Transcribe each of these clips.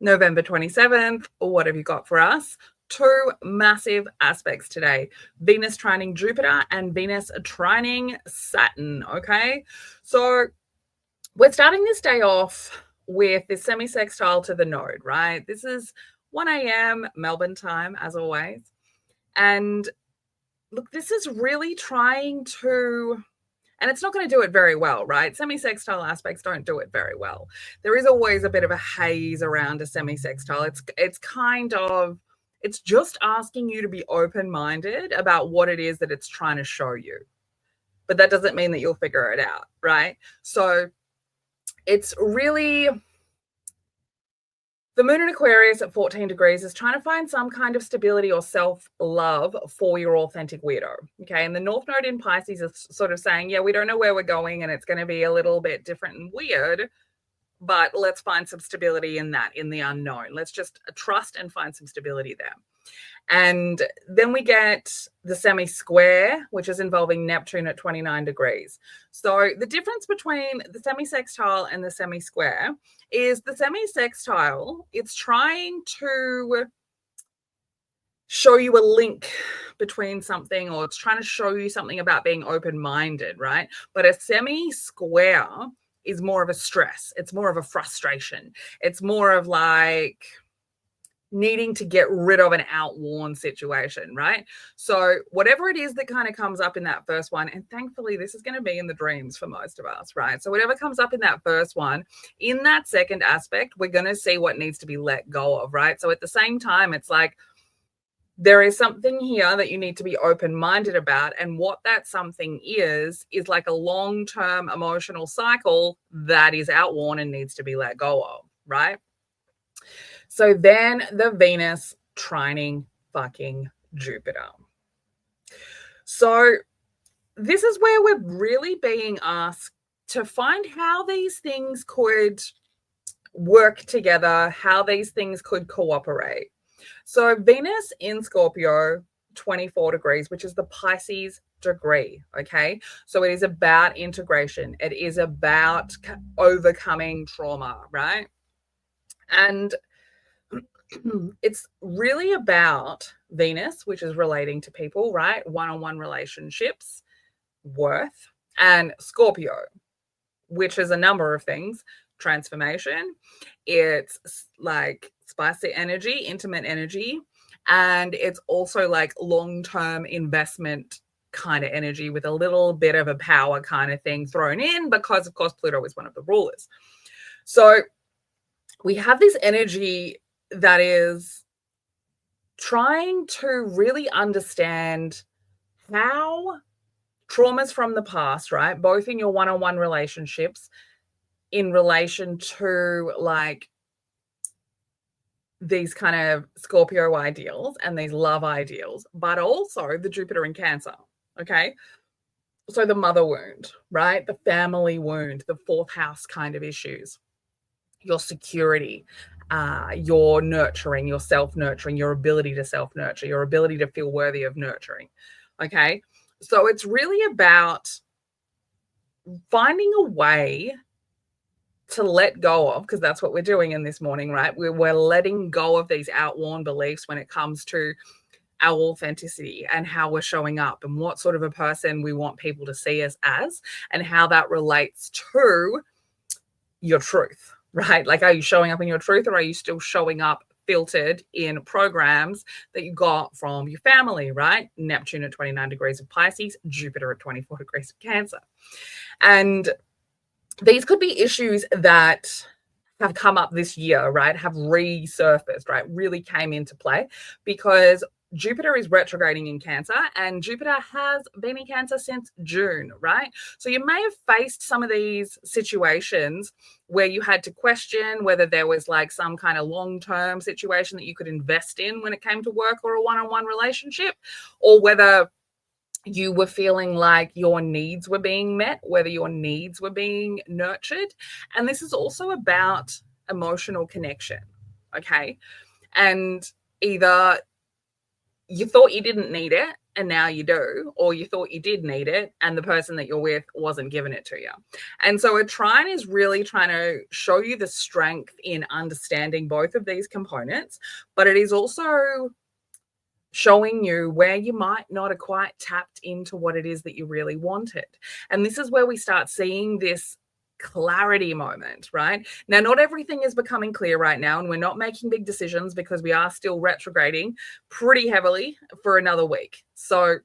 November 27th. What have you got for us? Two massive aspects today. Venus trining Jupiter and Venus trining Saturn, okay? So we're starting this day off with this semi-sextile to the node, right? This is 1 a.m. Melbourne time, as always. And look, this is really trying to... And it's not going to do it very well, right? Semi-sextile aspects don't do it very well. There is always a bit of a haze around a semi-sextile. It's kind of, it's just asking you to be open-minded about what it is that it's trying to show you. But that doesn't mean that you'll figure it out, right? So it's really... The moon in Aquarius at 14 degrees is trying to find some kind of stability or self-love for your authentic weirdo, okay? And the North Node in Pisces is sort of saying, yeah, we don't know where we're going and it's going to be a little bit different and weird, but let's find some stability in that, in the unknown. Let's just trust and find some stability there. And then we get the semi-square, which is involving Neptune at 29 degrees. So the difference between the semi-sextile and the semi-square is the semi-sextile, it's trying to show you a link between something, or it's trying to show you something about being open-minded, right? But a semi-square is more of a stress. It's more of a frustration. It's more of like needing to get rid of an outworn situation, right? So whatever it is that kind of comes up in that first one, and thankfully this is going to be in the dreams for most of us, right? So whatever comes up in that first one, in that second aspect, we're going to see what needs to be let go of, right? So at the same time, it's like there is something here that you need to be open-minded about, and what that something is like a long-term emotional cycle that is outworn and needs to be let go of, right? So then the Venus trining fucking Jupiter. So this is where we're really being asked to find how these things could work together, how these things could cooperate. So Venus in Scorpio, 24 degrees, which is the Pisces degree, okay? So it is about integration. It is about overcoming trauma, right? And it's really about Venus, which is relating to people, right? One-on-one relationships, worth, and Scorpio, which is a number of things. Transformation, it's like spicy energy, intimate energy, and it's also like long-term investment kind of energy with a little bit of a power kind of thing thrown in, because of course Pluto is one of the rulers. So we have this energy that is trying to really understand how traumas from the past, right, both in your one-on-one relationships, in relation to like these kind of Scorpio ideals and these love ideals, but also the Jupiter in Cancer, okay? So the mother wound, right? The family wound, the fourth house kind of issues, your security, your nurturing, your self-nurturing, your ability to self-nurture, your ability to feel worthy of nurturing, okay? So it's really about finding a way to let go of, because that's what we're doing in this morning, right? We're letting go of these outworn beliefs when it comes to our authenticity and how we're showing up and what sort of a person we want people to see us as, and how that relates to your truth, right? Like, are you showing up in your truth, or are you still showing up filtered in programs that you got from your family, right? Neptune at 29 degrees of Pisces, Jupiter at 24 degrees of Cancer. And these could be issues that have come up this year, right? Have resurfaced, right? Really came into play because Jupiter is retrograding in Cancer, and Jupiter has been in Cancer since June, right? So you may have faced some of these situations where you had to question whether there was like some kind of long-term situation that you could invest in when it came to work or a one-on-one relationship, or whether you were feeling like your needs were being met, whether your needs were being nurtured. And this is also about emotional connection, okay? And either you thought you didn't need it and now you do, or you thought you did need it and the person that you're with wasn't giving it to you. And so a trine is really trying to show you the strength in understanding both of these components, but it is also showing you where you might not have quite tapped into what it is that you really wanted. And this is where we start seeing this clarity moment, right? Now, not everything is becoming clear right now, and we're not making big decisions because we are still retrograding pretty heavily for another week. So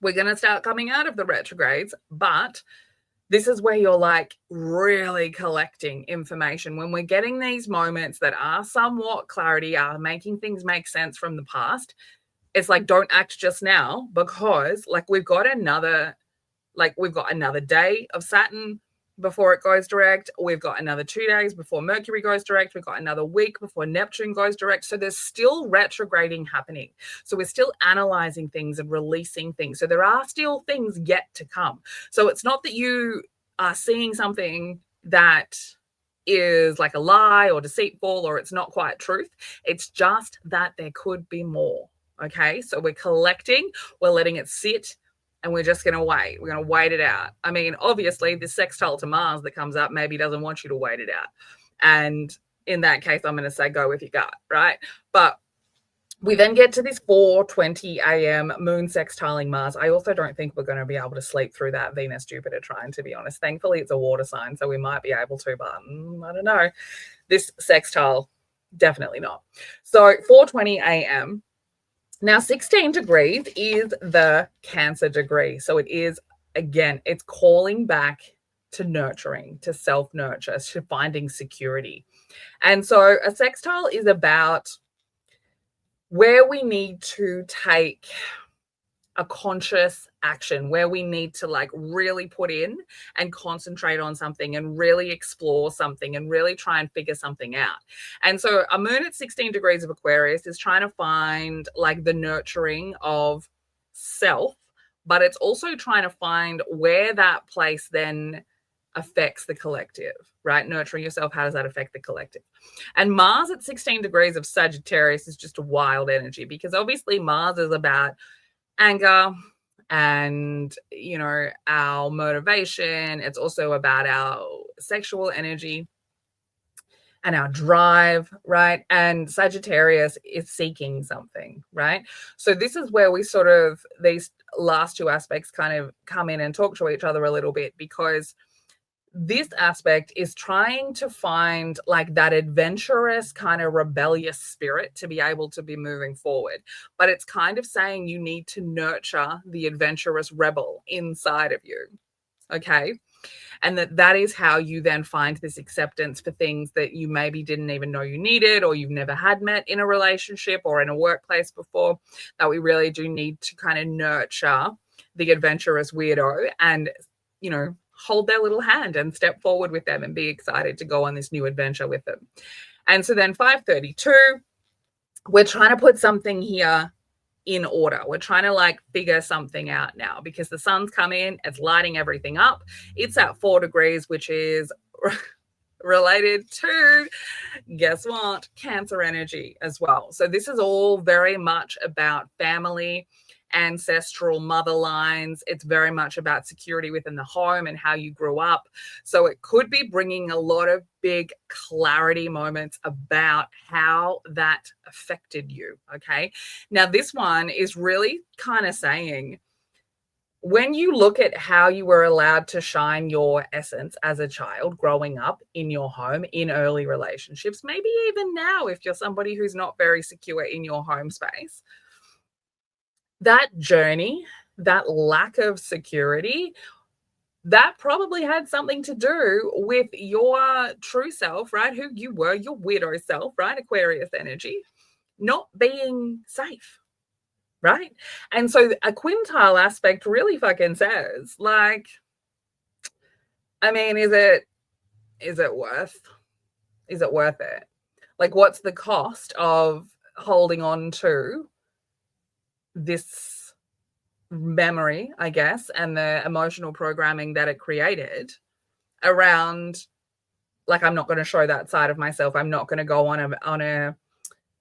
we're going to start coming out of the retrogrades, but this is where you're like really collecting information. When we're getting these moments that are somewhat clarity, are making things make sense from the past, it's like, don't act just now, because like we've got another day of Saturn before it goes direct. We've got another 2 days before Mercury goes direct. We've got another week before Neptune goes direct. So there's still retrograding happening. So we're still analyzing things and releasing things. So there are still things yet to come. So it's not that you are seeing something that is like a lie or deceitful or it's not quite truth. It's just that there could be more. Okay, so we're collecting, we're letting it sit, and we're just going to wait. We're going to wait it out. I mean, obviously, this sextile to Mars that comes up maybe doesn't want you to wait it out. And in that case, I'm going to say go with your gut, right? But we then get to this 4:20 a.m. moon sextiling Mars. I also don't think we're going to be able to sleep through that Venus-Jupiter trine, to be honest. Thankfully, it's a water sign, so we might be able to, but I don't know. This sextile, definitely not. So 4:20 a.m., now, 16 degrees is the Cancer degree. So it is, again, it's calling back to nurturing, to self-nurture, to finding security. And so a sextile is about where we need to take a conscious action, where we need to like really put in and concentrate on something and really explore something and really try and figure something out. And so a moon at 16 degrees of Aquarius is trying to find like the nurturing of self, but it's also trying to find where that place then affects the collective, right? Nurturing yourself, how does that affect the collective? And Mars at 16 degrees of Sagittarius is just a wild energy, because obviously Mars is about anger and, you know, our motivation. It's also about our sexual energy and our drive, right? And Sagittarius is seeking something, right? So this is where we sort of, these last two aspects kind of come in and talk to each other a little bit, because this aspect is trying to find like that adventurous kind of rebellious spirit to be able to be moving forward. But it's kind of saying you need to nurture the adventurous rebel inside of you. Okay. And that is how you then find this acceptance for things that you maybe didn't even know you needed, or you've never had met in a relationship or in a workplace before, that we really do need to kind of nurture the adventurous weirdo and, you know, hold their little hand and step forward with them and be excited to go on this new adventure with them. And so then 5:32, we're trying to put something here in order. We're trying to like figure something out now, because the sun's come in, it's lighting everything up. It's at 4 degrees, which is related to, guess what, Cancer energy as well. So this is all very much about family, ancestral mother lines. It's very much about security within the home and how you grew up. So it could be bringing a lot of big clarity moments about how that affected you. Okay. Now, this one is really kind of saying, when you look at how you were allowed to shine your essence as a child growing up in your home, in early relationships, maybe even now, if you're somebody who's not very secure in your home space, that journey, that lack of security, that probably had something to do with your true self, right? Who you were, your weirdo self, right? Aquarius energy, not being safe, right? And so a quintile aspect really fucking says, like, I mean, is it worth it? Like, what's the cost of holding on to this memory, I guess, and the emotional programming that it created around, like, I'm not going to show that side of myself. I'm not going to go on a,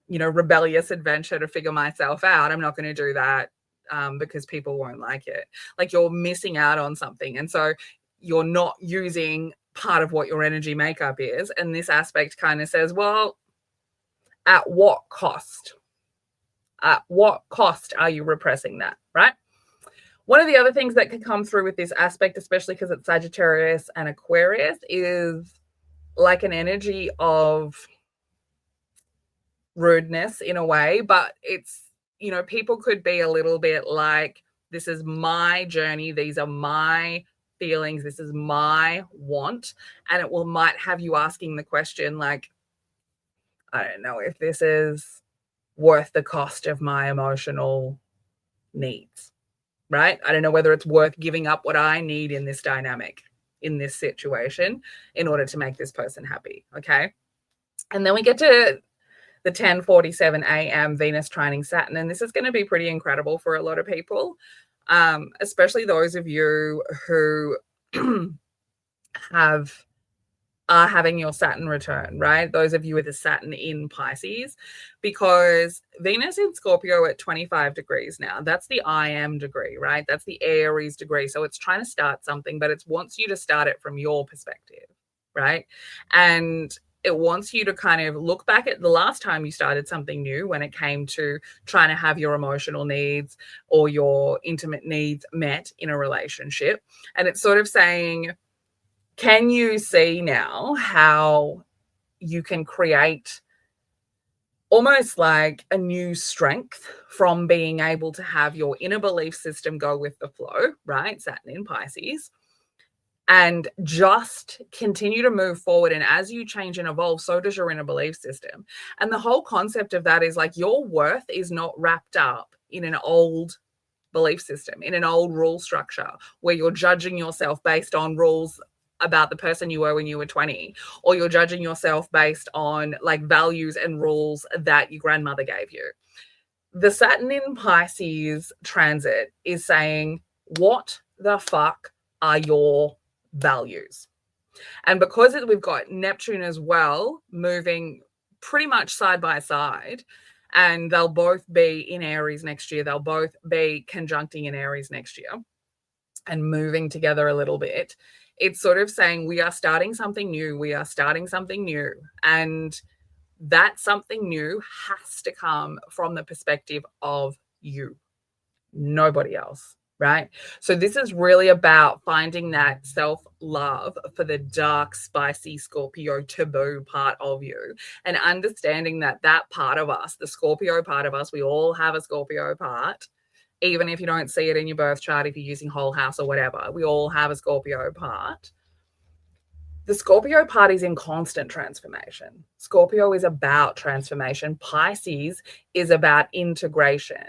you know, rebellious adventure to figure myself out. I'm not going to do that. because people won't like it. Like you're missing out on something. And so you're not using part of what your energy makeup is. And this aspect kind of says, well, at what cost? At what cost are you repressing that, right? One of the other things that can come through with this aspect, especially because it's Sagittarius and Aquarius, is like an energy of rudeness in a way, but it's, you know, people could be a little bit like, this is my journey, these are my feelings, this is my want, and it might have you asking the question like, I don't know if this is worth the cost of my emotional needs, right? I don't know whether it's worth giving up what I need in this dynamic, in this situation, in order to make this person happy, okay? And then we get to the 10:47 a.m. Venus trining Saturn, and this is going to be pretty incredible for a lot of people, especially those of you who are having your Saturn return, right? Those of you with a Saturn in Pisces, because Venus in Scorpio at 25 degrees now, that's the I am degree, right? That's the Aries degree. So it's trying to start something, but it wants you to start it from your perspective, right? And it wants you to kind of look back at the last time you started something new when it came to trying to have your emotional needs or your intimate needs met in a relationship. And it's sort of saying, can you see now how you can create almost like a new strength from being able to have your inner belief system go with the flow, right? Saturn in Pisces, and just continue to move forward. And as you change and evolve, so does your inner belief system. And the whole concept of that is like your worth is not wrapped up in an old belief system, in an old rule structure where you're judging yourself based on rules about the person you were when you were 20, or you're judging yourself based on like values and rules that your grandmother gave you. The Saturn in Pisces transit is saying, what the fuck are your values? And because we've got Neptune as well moving pretty much side by side, and they'll both be in Aries next year, they'll both be conjuncting in Aries next year and moving together a little bit, it's sort of saying we are starting something new. We are starting something new. And that something new has to come from the perspective of you, nobody else, right? So this is really about finding that self-love for the dark, spicy Scorpio taboo part of you, and understanding that that part of us, the Scorpio part of us, we all have a Scorpio part. Even if you don't see it in your birth chart, if you're using whole house or whatever, we all have a Scorpio part. The Scorpio part is in constant transformation. Scorpio is about transformation. Pisces is about integration.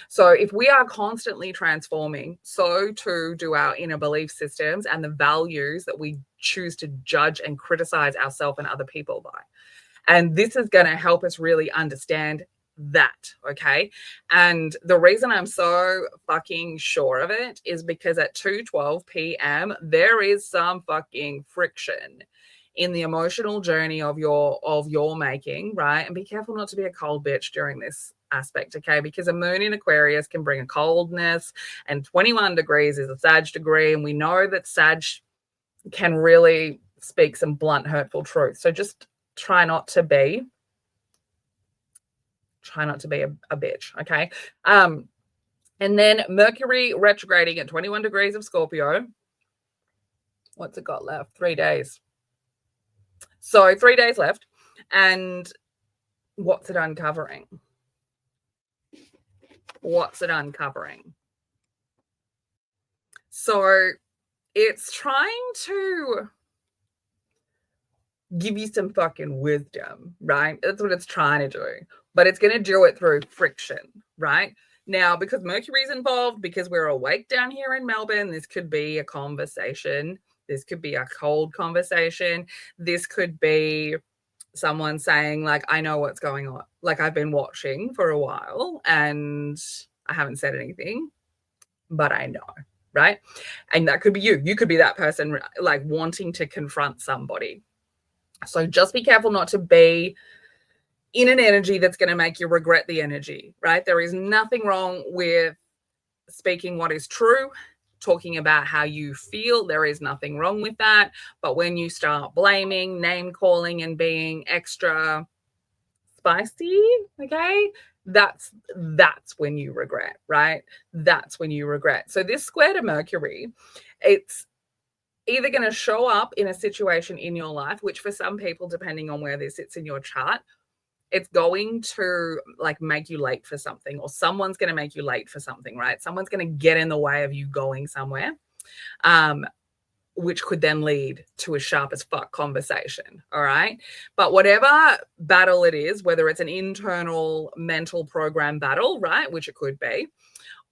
So if we are constantly transforming, so too do our inner belief systems and the values that we choose to judge and criticize ourselves and other people by. And this is going to help us really understand that, okay? And the reason I'm so fucking sure of it is because at 2:12 p.m. there is some fucking friction in the emotional journey of your making, right? And be careful not to be a cold bitch during this aspect, okay? Because a moon in Aquarius can bring a coldness, and 21 degrees is a Sag degree, and we know that Sag can really speak some blunt, hurtful truth. So just try not to be a bitch, okay? And then Mercury retrograding at 21 degrees of Scorpio. What's it got left? 3 days. So 3 days left. And what's it uncovering? What's it uncovering? So it's trying to give you some fucking wisdom, right? That's what it's trying to do. But it's going to do it through friction, right? Now, because Mercury's involved, because we're awake down here in Melbourne, this could be a conversation. This could be a cold conversation. This could be someone saying, like, I know what's going on. Like, I've been watching for a while and I haven't said anything, but I know, right? And that could be you. You could be that person, like, wanting to confront somebody. So just be careful not to be in an energy that's going to make you regret the energy, right? There is nothing wrong with speaking what is true, talking about how you feel, there is nothing wrong with that. But when you start blaming, name calling, and being extra spicy, okay, that's when you regret, right? That's when you regret. So this square to Mercury, it's either going to show up in a situation in your life, which for some people, depending on where this sits in your chart, it's going to like make you late for something, or someone's going to make you late for something, right? Someone's going to get in the way of you going somewhere, which could then lead to a sharp as fuck conversation. All right. But whatever battle it is, whether it's an internal mental program battle, right, which it could be,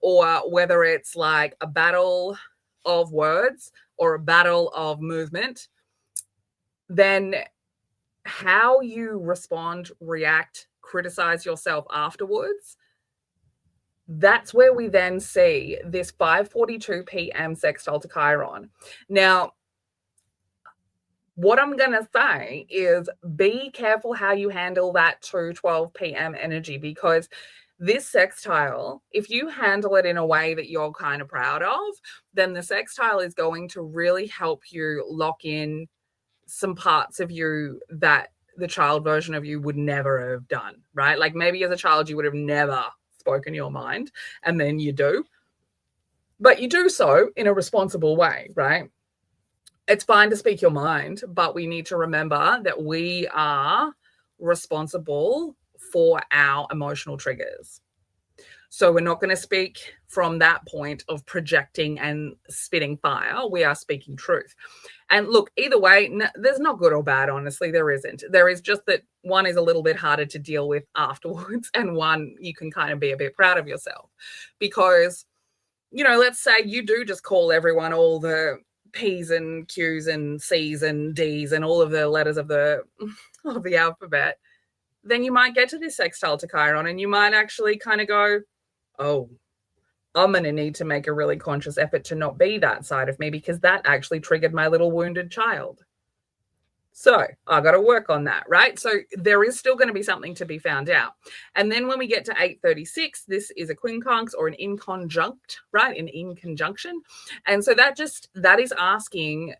or whether it's like a battle of words or a battle of movement, then how you respond, react, criticize yourself afterwards, that's where we then see this 5:42 p.m. sextile to Chiron. Now, what I'm going to say is be careful how you handle that 2:12 p.m. energy, because this sextile, if you handle it in a way that you're kind of proud of, then the sextile is going to really help you lock in some parts of you that the child version of you would never have done, right? Like maybe as a child, you would have never spoken your mind, and then you do. But you do so in a responsible way, right? It's fine to speak your mind, but we need to remember that we are responsible for our emotional triggers. So we're not going to speak from that point of projecting and spitting fire. We are speaking truth. And look, either way, there's not good or bad, honestly. There isn't. There is just that one is a little bit harder to deal with afterwards, and one you can kind of be a bit proud of yourself. Because, you know, let's say you do just call everyone all the P's and Q's and C's and D's and all of the letters of the alphabet, then you might get to this sextile to Chiron and you might actually kind of go, oh, I'm going to need to make a really conscious effort to not be that side of me, because that actually triggered my little wounded child. So I got to work on that, right? So there is still going to be something to be found out. And then when we get to 8:36, this is a quincunx or an inconjunct, right? An inconjunction. And so that is asking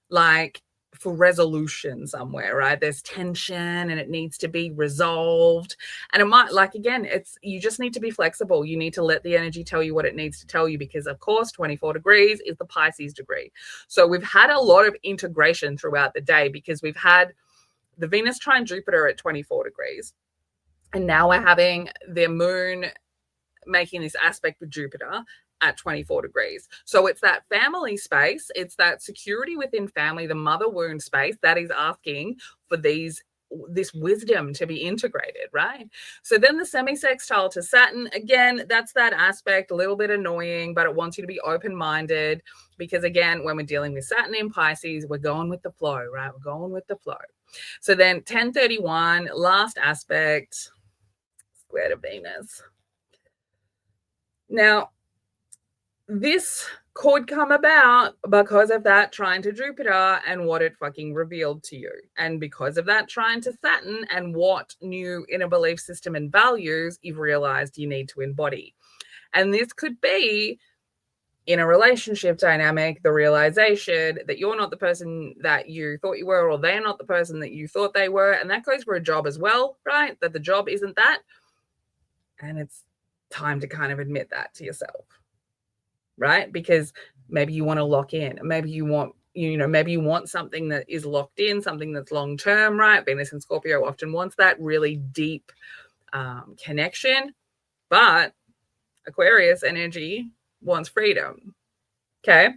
like for resolution somewhere, right? There's tension and it needs to be resolved. And it might, like, again, you just need to be flexible. You need to let the energy tell you what it needs to tell you, because of course 24 degrees is the Pisces degree. So we've had a lot of integration throughout the day, because we've had the Venus trine Jupiter at 24 degrees. And now we're having the moon making this aspect with Jupiter at 24 degrees. So it's that family space, it's that security within family, the mother wound space that is asking for this wisdom to be integrated, right? So then the semi-sextile to Saturn, again, that's that aspect, a little bit annoying, but it wants you to be open-minded, because again, when we're dealing with Saturn in Pisces, we're going with the flow, right? We're going with the flow. So then 10:31, last aspect, square to Venus. Now, this could come about because of that trine to Jupiter and what it fucking revealed to you. And because of that trine to Saturn and what new inner belief system and values you've realized you need to embody. And this could be in a relationship dynamic, the realization that you're not the person that you thought you were, or they're not the person that you thought they were. And that goes for a job as well, right? That the job isn't that. And it's time to kind of admit that to yourself. Right? Because maybe you want to lock in. Maybe you want something that is locked in, something that's long term, right? Venus and Scorpio often wants that really deep connection, but Aquarius energy wants freedom. Okay.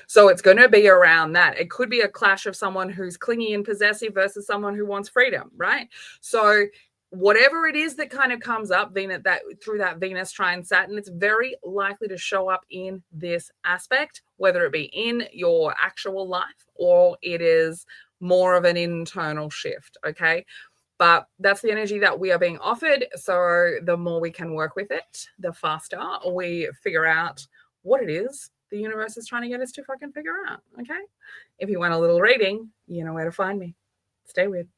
So it's going to be around that. It could be a clash of someone who's clingy and possessive versus someone who wants freedom, right? So whatever it is that kind of comes up through that Venus trine Saturn, it's very likely to show up in this aspect, whether it be in your actual life or it is more of an internal shift. Okay. But that's the energy that we are being offered. So the more we can work with it, the faster we figure out what it is the universe is trying to get us to fucking figure out. Okay. If you want a little reading, you know where to find me. Stay weird.